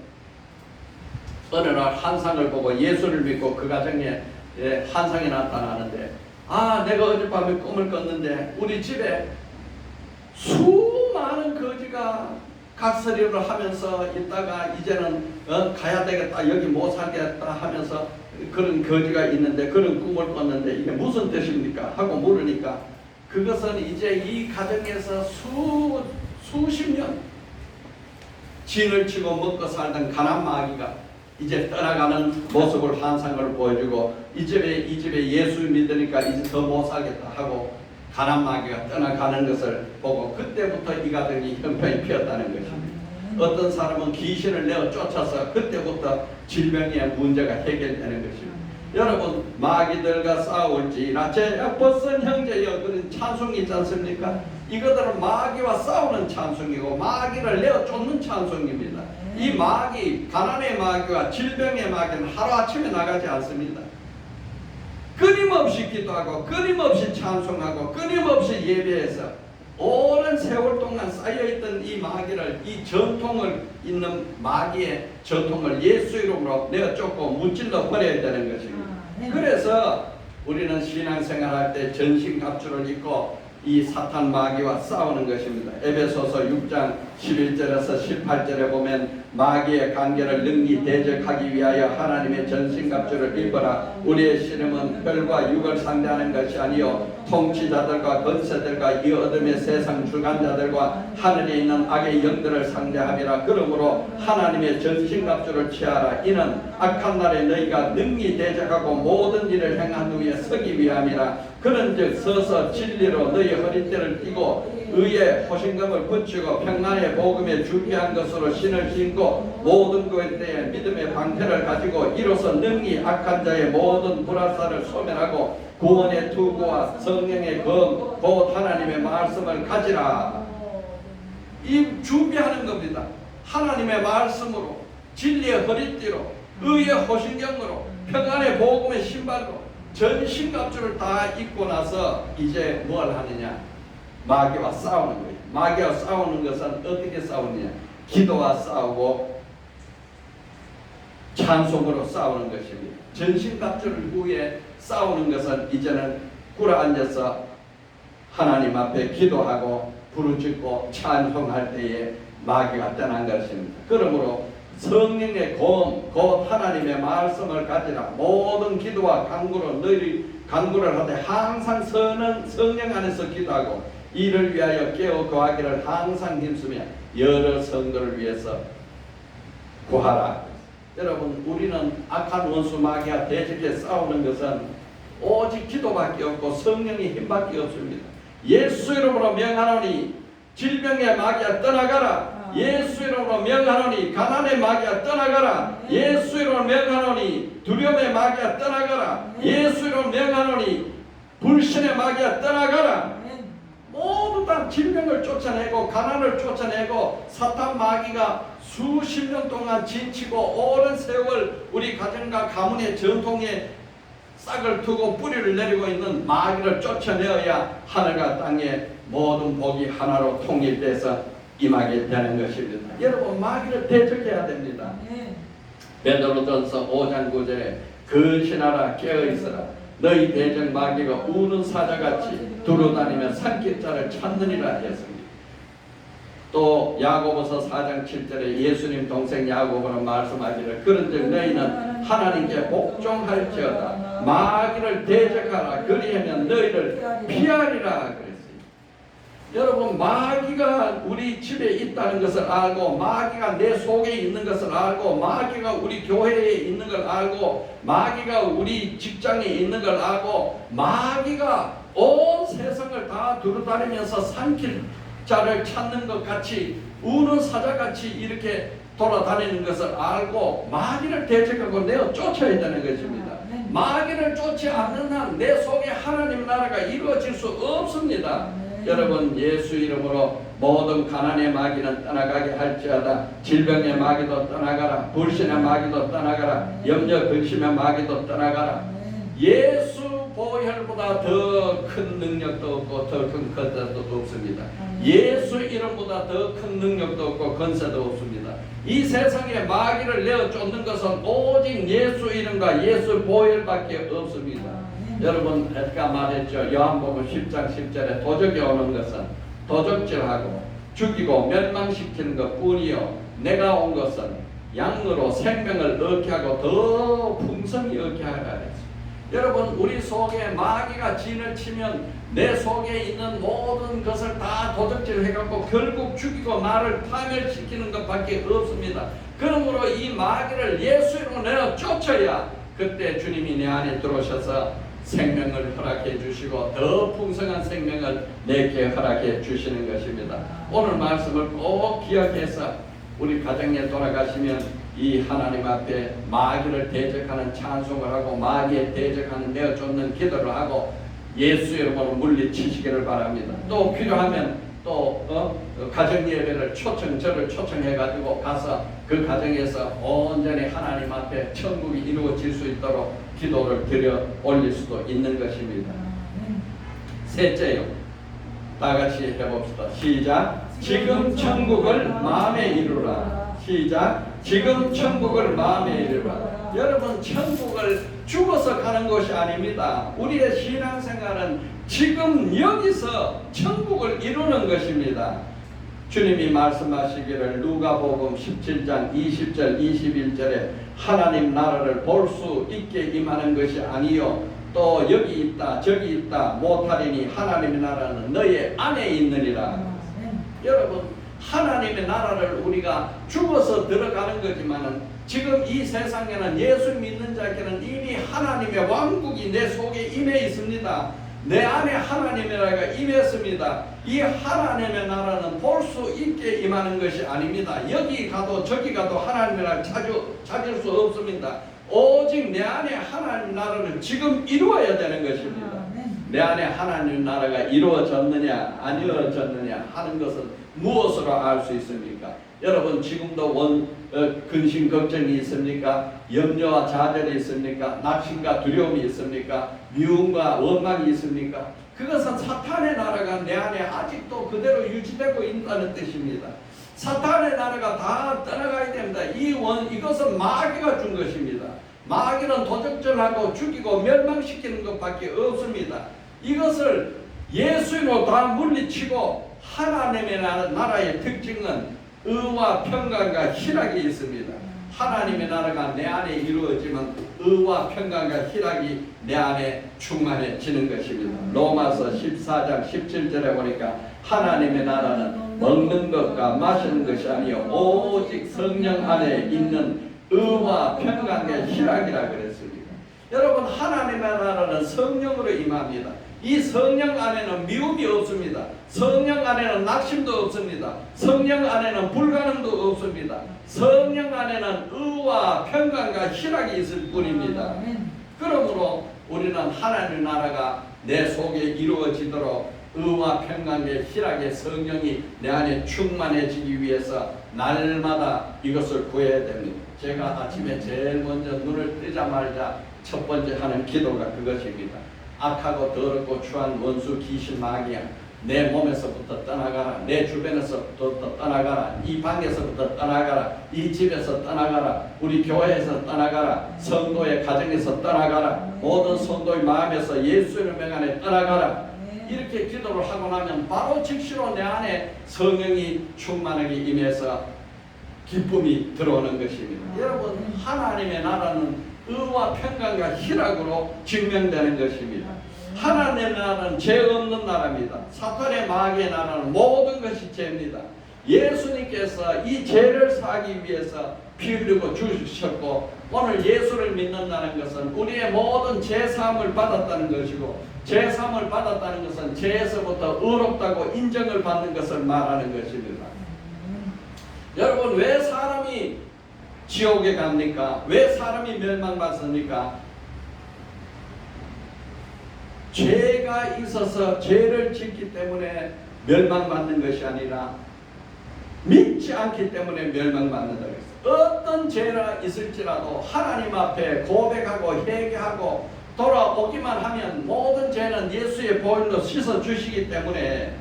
어느 날 환상을 보고 예수를 믿고 그 가정에 환상이 나타나는데, 내가 어젯밤에 꿈을 꿨는데 우리 집에 수많은 거지가 각설이를 하면서 있다가 이제는 가야 되겠다, 여기 못 살겠다 하면서 그런 거지가 있는데 그런 꿈을 꿨는데 이게 무슨 뜻입니까? 하고 물으니까 그것은 이제 이 가정에서 수십 년 진을 치고 먹고 살던 가난 마귀가 이제 떠나가는 모습을 환상을 보여주고, 이 집에 예수 믿으니까 이제 더 못 살겠다 하고 가난 마귀가 떠나가는 것을 보고 그때부터 이 가정이 형편이 피었다는 것입니다. 어떤 사람은 귀신을 내어 쫓아서 그때부터 질병의 문제가 해결되는 것입니다. 여러분, 마귀들과 싸울지라 제 벗은 형제여, 그런 찬송이 있지 않습니까? 이것들은 마귀와 싸우는 찬송이고 마귀를 내어 쫓는 찬송입니다. 이 마귀, 가난의 마귀와 질병의 마귀는 하루아침에 나가지 않습니다. 끊임없이 기도하고 끊임없이 찬송하고 끊임없이 예배해서 오랜 세월 동안 쌓여있던 이 마귀를, 이 전통을 있는 마귀의 전통을 예수 이름으로 내어 쫓고 무찔러 버려야 되는 것입니다. 그래서 우리는 신앙생활할 때 전신갑주를 입고 이 사탄 마귀와 싸우는 것입니다. 에베소서 6장 11절에서 18절에 보면 마귀의 관계를 능히 대적하기 위하여 하나님의 전신갑주를 입어라. 우리의 씨름은 혈과 육을 상대하는 것이 아니요 통치자들과 권세들과 이 어둠의 세상 주관자들과 하늘에 있는 악의 영들을 상대함이라. 그러므로 하나님의 전신갑주를 취하라. 이는 악한 날에 너희가 능히 대적하고 모든 일을 행한 후에 서기 위함이라. 그런즉 서서 진리로 너희 허리띠를 띠고 의의 호신검을 붙이고 평안의 복음에 준비한 것으로 신을 신고 모든 것에 믿음의 방패를 가지고 이로써 능히 악한 자의 모든 불화살을 소멸하고 구원의 투구와 성령의 검 곧 하나님의 말씀을 가지라. 이 준비하는 겁니다. 하나님의 말씀으로, 진리의 허리띠로, 의의 호신경으로, 평안의 복음의 신발로 전신갑주를 다 입고 나서 이제 뭘 하느냐? 마귀와 싸우는 거예요. 마귀와 싸우는 것은 어떻게 싸우느냐? 기도와 싸우고 찬송으로 싸우는 것입니다. 전신갑주를 위해 싸우는 것은 이제는 꿇어앉아서 하나님 앞에 기도하고 부르짖고 찬송할 때에 마귀가 떠난 것입니다. 그러므로 성령의 검, 곧 하나님의 말씀을 가지라. 모든 기도와 간구로 너희 간구를 하되 항상 성령 안에서 기도하고 이를 위하여 깨어 구하기를 항상 힘쓰며 여러 성도를 위해서 구하라. 여러분, 우리는 악한 원수 마귀와 대적해 싸우는 것은 오직 기도밖에 없고 성령의 힘밖에 없습니다. 예수 이름으로 명하노니 질병의 마귀야 떠나가라. 예수 이름으로 명하노니 가난의 마귀야 떠나가라. 예수 이름으로 명하노니 두려움의 마귀야 떠나가라. 예수 이름으로 명하노니 불신의 마귀야 떠나가라. 모두 다 질병을 쫓아내고 가난을 쫓아내고 사탄 마귀가 수십 년 동안 진치고 오랜 세월 우리 가정과 가문의 전통에 싹을 트고 뿌리를 내리고 있는 마귀를 쫓아내어야 하늘과 땅의 모든 복이 하나로 통일돼서 임하게 되는 것입니다. 여러분, 마귀를 대적해야 됩니다. 베드로전서 5장 9절에 근신하라 깨어있으라. 너희 대적 마귀가 우는 사자같이 두루다니며 삼킬 자를 찾느니라 했습니다. 또 야고보서 4장 7절에 예수님 동생 야고보는 말씀하기를 그런즉 너희는 하나님께 복종할지어다. 마귀를 대적하라. 그리하면 너희를 피하리라 그랬어요. 여러분, 마귀가 우리 집에 있다는 것을 알고 마귀가 내 속에 있는 것을 알고 마귀가 우리 교회에 있는 걸 알고 마귀가 우리 직장에 있는 걸 알고 마귀가 온 세상을 다 두루다니면서 삼킬 자를 찾는 것 같이 우는 사자같이 이렇게 돌아다니는 것을 알고 마귀를 대적하고 내어 쫓아야 되는 것입니다. 마귀를 쫓지 않는 한 내 속에 하나님 나라가 이루어질 수 없습니다. 여러분, 예수 이름으로 모든 가난의 마귀는 떠나가게 할지어다. 질병의 마귀도 떠나가라. 불신의 마귀도 떠나가라. 염려 근심의 마귀도 떠나가라. 예수 보혈보다 더 큰 능력도 없고 더 큰 권세도 없습니다. 예수 이름보다 더 큰 능력도 없고 권세도 없습니다. 이 세상에 마귀를 내어 쫓는 것은 오직 예수 이름과 예수 보혈밖에 없습니다. 여러분, 아까 말했죠. 요한복음 10장 10절에 도적이 오는 것은 도적질하고 죽이고 멸망시키는 것뿐이요 내가 온 것은 양으로 생명을 얻게 하고 더 풍성히 얻게 하라 했습니다. 여러분, 우리 속에 마귀가 진을 치면 내 속에 있는 모든 것을 다 도적질해갖고 결국 죽이고 나를 파멸시키는 것밖에 없습니다. 그러므로 이 마귀를 예수 이름으로 내어 쫓아야 그때 주님이 내 안에 들어오셔서 생명을 허락해 주시고 더 풍성한 생명을 내게 허락해 주시는 것입니다. 오늘 말씀을 꼭 기억해서 우리 가정에 돌아가시면 이 하나님 앞에 마귀를 대적하는 찬송을 하고 마귀에 대적하는 내어 쫓는 기도를 하고 예수 이름으로 물리치시기를 바랍니다. 또 필요하면 또 가정 예배를 저를 초청해 가지고 가서 그 가정에서 온전히 하나님 앞에 천국이 이루어질 수 있도록 기도를 드려 올릴 수도 있는 것입니다. 셋째요. 다 같이 해봅시다. 시작. 지금 천국을 마음에 이루라. 시작. 지금 천국을 마음에 이루라. 여러분, 천국을 죽어서 가는 것이 아닙니다. 우리의 신앙생활은 지금 여기서 천국을 이루는 것입니다. 주님이 말씀하시기를 누가복음 17장 20절 21절에 하나님 나라를 볼 수 있게 임하는 것이 아니요 또 여기 있다 저기 있다 못하리니 하나님의 나라는 너희 안에 있느니라. 여러분, 하나님의 나라를 우리가 죽어서 들어가는 거지만은 지금 이 세상에는 예수 믿는 자에게는 이미 하나님의 왕국이 내 속에 임해 있습니다. 내 안에 하나님의 나라가 임했습니다. 이 하나님의 나라는 볼 수 있게 임하는 것이 아닙니다. 여기 가도 저기 가도 하나님의 나라를 찾을 수 없습니다. 오직 내 안에 하나님 나라를 지금 이루어야 되는 것입니다. 내 안에 하나님 나라가 이루어졌느냐 안 이루어졌느냐 하는 것은 무엇으로 알 수 있습니까? 여러분, 지금도 근심 걱정이 있습니까? 염려와 좌절이 있습니까? 낙심과 두려움이 있습니까? 미움과 원망이 있습니까? 그것은 사탄의 나라가 내 안에 아직도 그대로 유지되고 있다는 뜻입니다. 사탄의 나라가 다 떠나가야 됩니다. 이것은 마귀가 준 것입니다. 마귀는 도적질하고 죽이고 멸망시키는 것밖에 없습니다. 이것을 예수로 다 물리치고 하나님의 나라의 특징은 의와 평강과 희락이 있습니다. 하나님의 나라가 내 안에 이루어지면 의와 평강과 희락이 내 안에 충만해지는 것입니다. 로마서 14장 17절에 보니까 하나님의 나라는 먹는 것과 마시는 것이 아니요 오직 성령 안에 있는 의와 평강과 희락이라 그랬습니다. 여러분, 하나님의 나라는 성령으로 임합니다. 이 성령 안에는 미움이 없습니다. 성령 안에는 낙심도 없습니다. 성령 안에는 불가능도 없습니다. 성령 안에는 의와 평강과 희락이 있을 뿐입니다. 그러므로 우리는 하나님의 나라가 내 속에 이루어지도록 의와 평강과 희락의 성령이 내 안에 충만해지기 위해서 날마다 이것을 구해야 됩니다. 제가 아침에 제일 먼저 눈을 뜨자마자 첫 번째 하는 기도가 그것입니다. 악하고 더럽고 추한 원수 귀신 마귀야, 내 몸에서부터 떠나가라. 내 주변에서부터 떠나가라. 이 방에서부터 떠나가라. 이 집에서 떠나가라. 우리 교회에서 떠나가라. 성도의 가정에서 떠나가라. 모든 성도의 마음에서 예수의 명 안에 떠나가라. 이렇게 기도를 하고 나면 바로 즉시로 내 안에 성령이 충만하게 임해서 기쁨이 들어오는 것입니다. 여러분, 하나님의 나라는 의와 평강과 희락으로 증명되는 것입니다. 하나님의 나라는 죄 없는 나라입니다. 사탄의 마귀의 나라는 모든 것이 죄입니다. 예수님께서 이 죄를 사하기 위해서 피 흘리고 죽으셨고, 오늘 예수를 믿는다는 것은 우리의 모든 죄 사함을 받았다는 것이고, 죄 사함을 받았다는 것은 죄에서부터 의롭다고 인정을 받는 것을 말하는 것입니다. 여러분, 왜 사람이 지옥에 갑니까? 왜 사람이 멸망받습니까? 죄가 있어서 죄를 짓기 때문에 멸망받는 것이 아니라 믿지 않기 때문에 멸망받는다고 했어요. 어떤 죄가 있을지라도 하나님 앞에 고백하고 회개하고 돌아오기만 하면 모든 죄는 예수의 보혈로 씻어주시기 때문에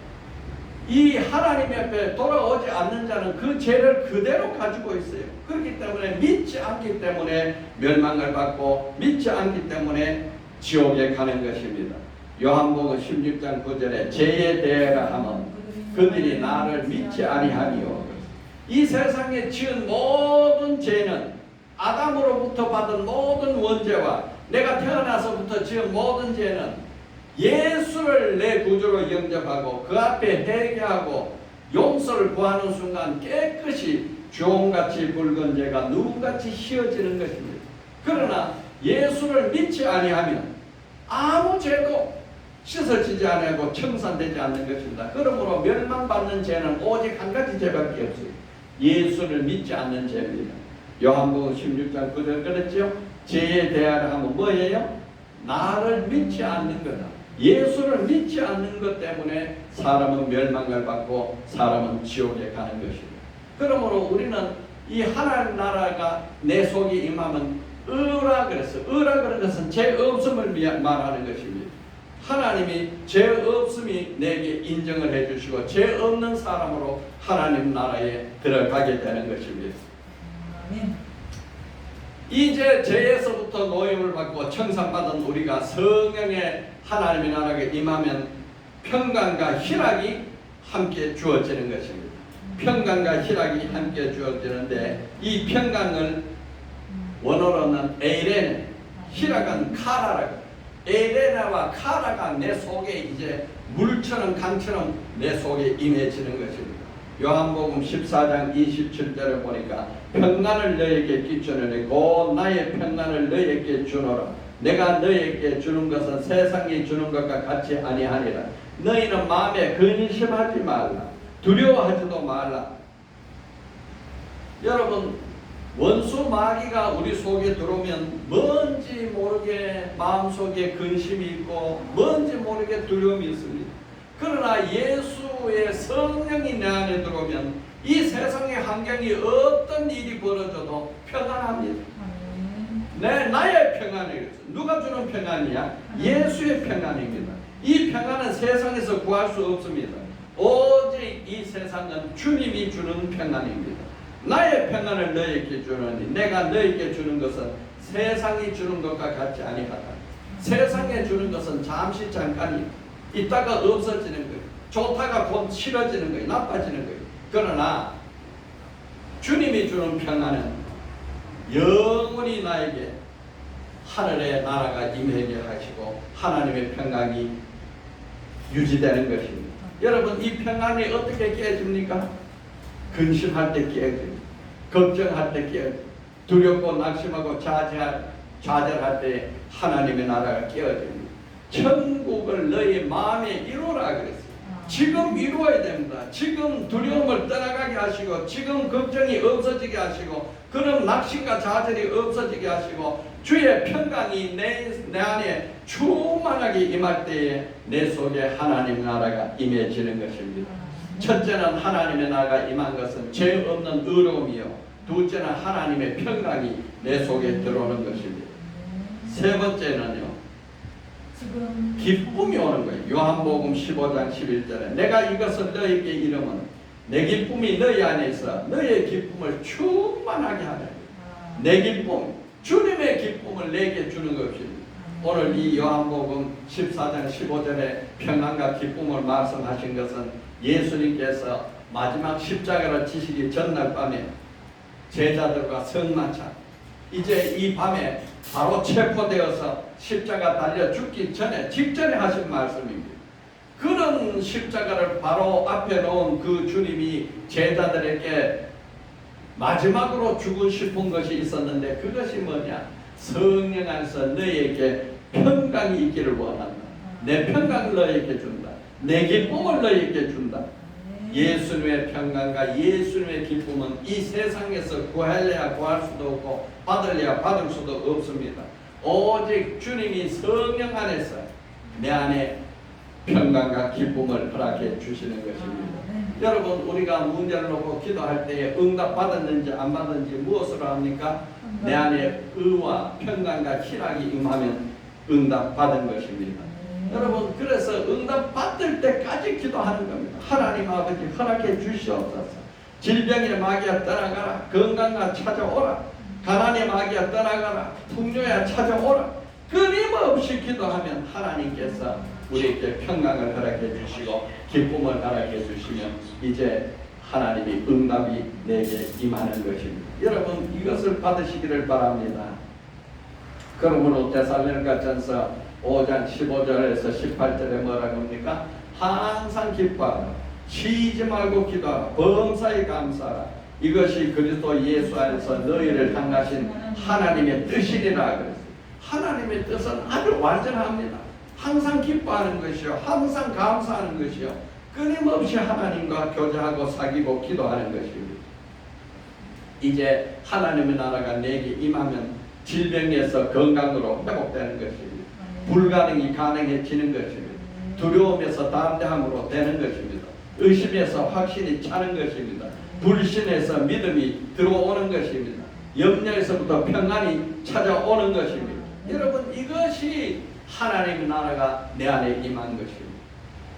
이 하나님 앞에 돌아오지 않는 자는 그 죄를 그대로 가지고 있어요. 그렇기 때문에 믿지 않기 때문에 멸망을 받고 믿지 않기 때문에 지옥에 가는 것입니다. 요한복음 16장 9절에 죄에 대하여 하면 그들이 나를 믿지 아니하니요. 이 세상에 지은 모든 죄는 아담으로부터 받은 모든 원죄와 내가 태어나서부터 지은 모든 죄는 예수를 내 구주로 영접하고 그 앞에 회개하고 용서를 구하는 순간 깨끗이 주홍같이 붉은 죄가 눈같이 휘어지는 것입니다. 그러나 예수를 믿지 아니하면 아무 죄도 씻어지지 아니하고 청산되지 않는 것입니다. 그러므로 멸망받는 죄는 오직 한 가지 죄밖에 없어요. 예수를 믿지 않는 죄입니다. 요한복음 16장 9절 그랬죠? 죄에 대하여 하면 뭐예요? 나를 믿지 않는 거다. 예수를 믿지 않는 것 때문에 사람은 멸망을 받고 사람은 지옥에 가는 것입니다. 그러므로 우리는 이 하나님 나라가 내 속에 임하면 의라 그랬어요. 의라 그런 것은 죄 없음을 말하는 것입니다. 하나님이 죄 없음이 내게 인정을 해주시고 죄 없는 사람으로 하나님 나라에 들어가게 되는 것입니다. 이제 죄에서부터 노임을 받고 청산받은 우리가 성령의 하나님의 나라에 임하면 평강과 희락이 함께 주어지는 것입니다. 평강과 희락이 함께 주어지는데 이 평강을 원어로는 에이레네, 희락은 카라라고. 에이레나와 카라가 내 속에 이제 물처럼 강처럼 내 속에 임해지는 것입니다. 요한복음 14장 27절에 보니까 평안을 너에게 끼쳐느니 곧 나의 평안을 너에게 주노라. 내가 너에게 주는 것은 세상이 주는 것과 같이 아니하니라. 너희는 마음에 근심하지 말라. 두려워하지도 말라. 여러분, 원수 마귀가 우리 속에 들어오면 뭔지 모르게 마음속에 근심이 있고 뭔지 모르게 두려움이 있습니다. 그러나 예수의 성령이 내 안에 들어오면 이 세상의 환경이 어떤 일이 벌어져도 평안합니다. 나의 평안이겠어. 누가 주는 평안이야? 예수의 평안입니다. 이 평안은 세상에서 구할 수 없습니다. 오직 이 세상은 주님이 주는 평안입니다. 나의 평안을 너에게 주노니 내가 너에게 주는 것은 세상이 주는 것과 같지 아니하다. 세상에 주는 것은 잠시 잠깐이 있다가 없어지는 거예요. 좋다가 곧 싫어지는 거예요. 나빠지는 거예요. 그러나 주님이 주는 평안은 영원히 나에게 하늘의 나라가 임하게 하시고 하나님의 평강이 유지되는 것입니다. 여러분, 이 평안이 어떻게 깨집니까? 근심할 때 깨집니다. 걱정할 때 깨집니다. 두렵고 낙심하고 좌절할 때 하나님의 나라가 깨어집니다. 천국을 너희 마음에 이루라 그랬어요. 지금 이루어야 됩니다. 지금 두려움을 떠나가게 하시고 지금 걱정이 없어지게 하시고 그런 낙심과 좌절이 없어지게 하시고 주의 평강이 내 안에 충만하게 임할 때에 내 속에 하나님 나라가 임해지는 것입니다. 첫째는 하나님의 나라가 임한 것은 죄 없는 의로움이요, 둘째는 하나님의 평강이 내 속에 들어오는 것입니다. 세 번째는요, 기쁨이 오는 거예요. 요한복음 15장 11절에 내가 이것을 너희에게 이르면 내 기쁨이 너희 안에 있어 너희의 기쁨을 충만하게 하라. 내 기쁨, 주님의 기쁨을 내게 주는 것입니다. 오늘 이 요한복음 14장 15절에 평안과 기쁨을 말씀하신 것은 예수님께서 마지막 십자가를 지시기 전날 밤에 제자들과 성만찬, 이제 이 밤에 바로 체포되어서 십자가 달려 죽기 전에 직전에 하신 말씀입니다. 그런 십자가를 바로 앞에 놓은 그 주님이 제자들에게 마지막으로 주고 싶은 것이 있었는데 그것이 뭐냐? 성령 안에서 너희에게 평강이 있기를 원한다. 내 평강을 너희에게 준다. 내 기쁨을 너희에게 준다. 예수님의 평강과 예수님의 기쁨은 이 세상에서 구할래야 구할 수도 없고 받을래야 받을 수도 없습니다. 오직 주님이 성령 안에서 내 안에 평강과 기쁨을 허락해 주시는 것입니다. 여러분, 우리가 문제를 놓고 기도할 때에 응답 받았는지 안 받았는지 무엇으로 합니까? 내 안에 의와 평강과 희락이 임하면 응답 받은 것입니다. 여러분, 그래서 응답 받을 때까지 기도하는 겁니다. 하나님 아버지 허락해 주시옵소서. 질병의 마귀야 떠나가라. 건강아 찾아오라. 가난의 마귀야 떠나가라. 풍요야 찾아오라. 끊임없이 기도하면 하나님께서 우리에게 평강을 허락해 주시고 기쁨을 허락해 주시면 이제 하나님이 응답이 내게 임하는 것입니다. 여러분, 이것을 받으시기를 바랍니다. 그러므로 데살로니가전서 5장 15절에서 18절에 뭐라고 합니까? 항상 기뻐하라. 쉬지 말고 기도하라. 범사에 감사하라. 이것이 그리스도 예수 안에서 너희를 향하신 하나님의 뜻이니라 그랬어요. 하나님의 뜻은 아주 완전합니다. 항상 기뻐하는 것이요, 항상 감사하는 것이요, 끊임없이 하나님과 교제하고 사귀고 기도하는 것입니다. 이제 하나님의 나라가 내게 임하면 질병에서 건강으로 회복되는 것입니다. 불가능이 가능해지는 것입니다. 두려움에서 담대함으로 되는 것입니다. 의심에서 확신이 차는 것입니다. 불신에서 믿음이 들어오는 것입니다. 염려에서부터 평안이 찾아오는 것입니다. 여러분, 이것이 하나님의 나라가 내 안에 임한 것입니다.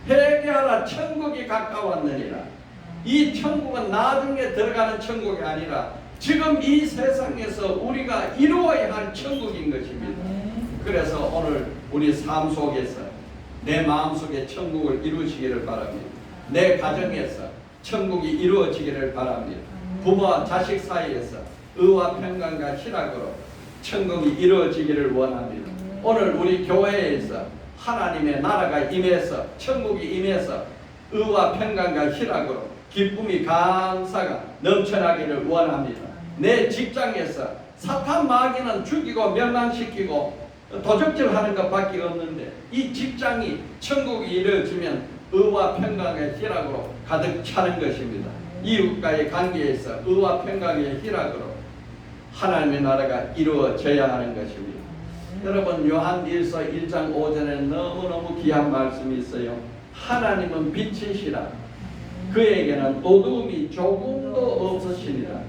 회개하라, 천국이 가까웠느니라. 이 천국은 나중에 들어가는 천국이 아니라 지금 이 세상에서 우리가 이루어야 할 천국인 것입니다. 그래서 오늘 우리 삶 속에서 내 마음속에 천국을 이루시기를 바랍니다. 내 가정에서 천국이 이루어지기를 바랍니다. 부모와 자식 사이에서 의와 평강과 희락으로 천국이 이루어지기를 원합니다. 오늘 우리 교회에서 하나님의 나라가 임해서 천국이 임해서 의와 평강과 희락으로 기쁨이 감사가 넘쳐나기를 원합니다. 내 직장에서 사탄 마귀는 죽이고 멸망시키고 도적질하는 것밖에 없는데 이 직장이 천국이 이루어지면 의와 평강의 희락으로 가득 차는 것입니다. 이웃과의 관계에서 의와 평강의 희락으로 하나님의 나라가 이루어져야 하는 것입니다. 여러분, 요한일서 1장 5절에 너무너무 귀한 말씀이 있어요. 하나님은 빛이시라. 그에게는 어두움이 조금도 없으시니라.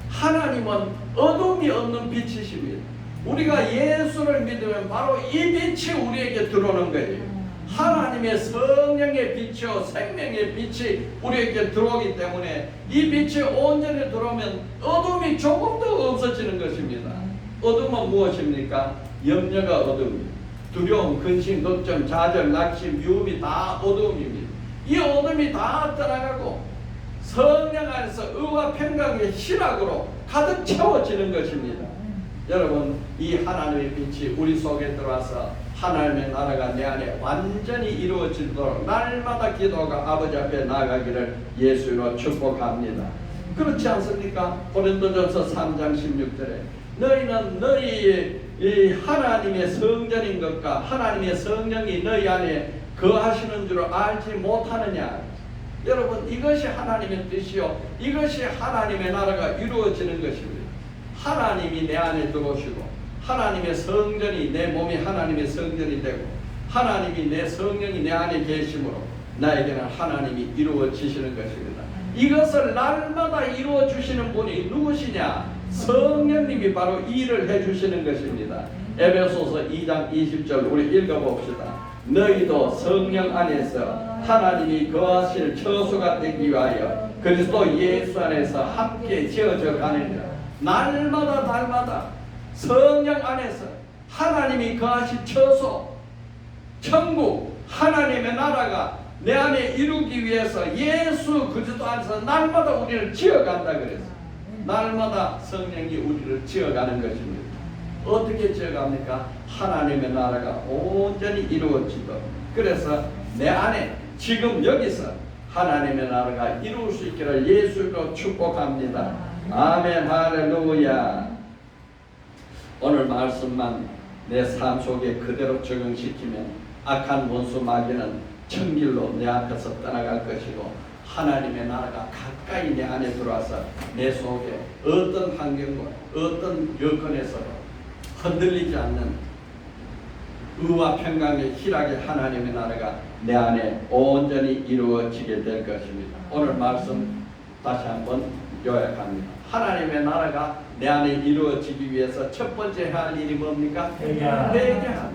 하나님은 어둠이 없는 빛이십니다. 우리가 예수를 믿으면 바로 이 빛이 우리에게 들어오는 거예요. 하나님의 성령의 빛이요 생명의 빛이 우리에게 들어오기 때문에 이 빛이 온전히 들어오면 어둠이 조금도 없어지는 것입니다. 어둠은 무엇입니까? 염려가 어둠입니다. 두려움, 근심, 걱정, 좌절, 낙심, 미움이 다 어둠입니다. 이 어둠이 다 떠나가고 성령 안에서 의와 평강의 희락으로 가득 채워지는 것입니다. 여러분, 이 하나님의 빛이 우리 속에 들어와서 하나님의 나라가 내 안에 완전히 이루어지도록 날마다 기도가 아버지 앞에 나가기를 예수로 축복합니다. 그렇지 않습니까? 고린도전서 3장 16절에 너희는 너희의 이 하나님의 성전인 것과 하나님의 성령이 너희 안에 거하시는 줄 알지 못하느냐. 여러분, 이것이 하나님의 뜻이요 이것이 하나님의 나라가 이루어지는 것입니다. 하나님이 내 안에 들어오시고 하나님의 성전이 내 몸이 하나님의 성전이 되고 하나님이 내 성령이 내 안에 계심으로 나에게는 하나님이 이루어지시는 것입니다. 이것을 날마다 이루어주시는 분이 누구시냐? 성령님이 바로 이 일을 해주시는 것입니다. 에베소서 2장 20절 우리 읽어봅시다. 너희도 성령 안에서 하나님이 거하실 처소가 되기 위하여 그리스도 예수 안에서 함께 지어져 가느니라. 날마다 성령 안에서 하나님이 거하실 처소, 천국, 하나님의 나라가 내 안에 이루기 위해서 예수 그리스도 안에서 날마다 우리를 지어간다 그랬어. 날마다 성령이 우리를 지어가는 것입니다. 어떻게 지어갑니까? 하나님의 나라가 온전히 이루어지도록. 그래서 내 안에 지금 여기서 하나님의 나라가 이루어질 수 있기를 예수로 축복합니다. 아멘, 할렐루야. 오늘 말씀만 내 삶 속에 그대로 적용시키면 악한 원수 마귀는 천길로 내 앞에서 떠나갈 것이고 하나님의 나라가 가까이 내 안에 들어와서 내 속에 어떤 환경과 어떤 여건에서도 흔들리지 않는 의와 평강의 희락의 하나님의 나라가 내 안에 온전히 이루어지게 될 것입니다. 오늘 말씀 다시 한번 요약합니다. 하나님의 나라가 내 안에 이루어지기 위해서 첫 번째 할 일이 뭡니까? 회개합니다.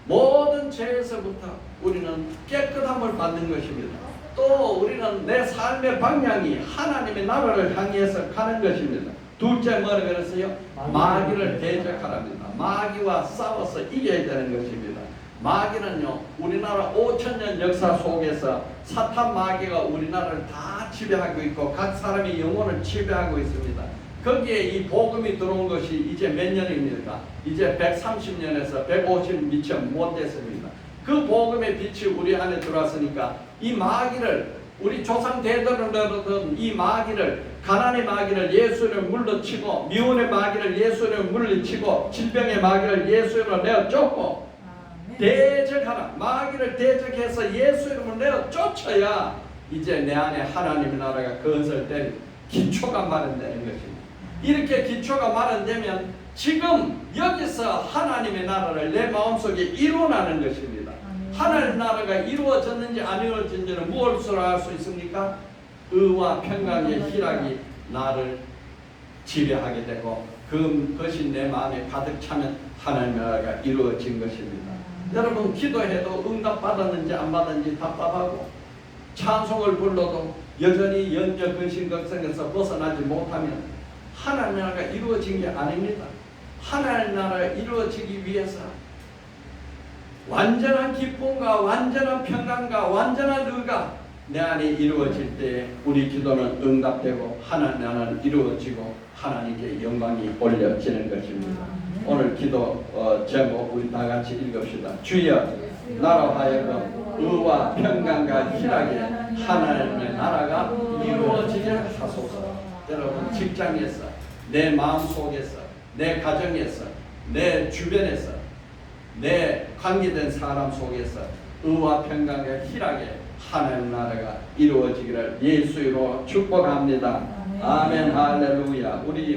모든 죄에서부터 우리는 깨끗함을 받는 것입니다. 또 우리는 내 삶의 방향이 하나님의 나라를 향해서 가는 것입니다. 둘째 뭐라 그랬어요? 마귀를 대적하랍니다. 마귀와 싸워서 이겨야 되는 것입니다. 마귀는요, 우리나라 5,000년 역사 속에서 사탄 마귀가 우리나라를 다 지배하고 있고 각 사람의 영혼을 지배하고 있습니다. 거기에 이 복음이 들어온 것이 이제 몇 년입니까? 이제 130년에서 150년 미처 못 됐습니다. 그 복음의 빛이 우리 안에 들어왔으니까 이 마귀를, 우리 조상 대대로던 이 마귀를, 가난의 마귀를 예수를 물리치고 미혼의 마귀를 예수를 물리치고 질병의 마귀를 예수로 내어 쫓고 대적하라. 마귀를 대적해서 예수 이름을 내어 쫓아야 이제 내 안에 하나님의 나라가 건설된 기초가 마련되는 것입니다. 이렇게 기초가 마련되면 지금 여기서 하나님의 나라를 내 마음속에 이루어나는 것입니다. 하나님의 나라가 이루어졌는지 안 이루어졌는지는 무엇으로 알 수 있습니까? 의와 평강의 희락이 나를 지배하게 되고 그것이 내 마음에 가득 차면 하나님의 나라가 이루어진 것입니다. 여러분 기도해도 응답받았는지 안 받았는지 답답하고 찬송을 불러도 여전히 영적 근심 걱정에서 벗어나지 못하면 하나님의 나라가 이루어진 게 아닙니다. 하나님의 나라가 이루어지기 위해서 완전한 기쁨과 완전한 평강과 완전한 의가 내 안에 이루어질 때 우리 기도는 응답되고 하나님의 나라는 이루어지고 하나님께 영광이 올려지는 것입니다. 오늘 기도 제목 우리 다 같이 읽읍시다. 주여 나로 하여금 의와 평강과 희락에 하나님의 나라가 이루어지게 하소서. 여러분 직장에서 내 마음속에서 내 가정에서 내 주변에서 내 관계된 사람 속에서 의와 평강과 희락에 하나님 나라가 이루어지기를 예수로 축복합니다. 아멘 할렐루야. 우리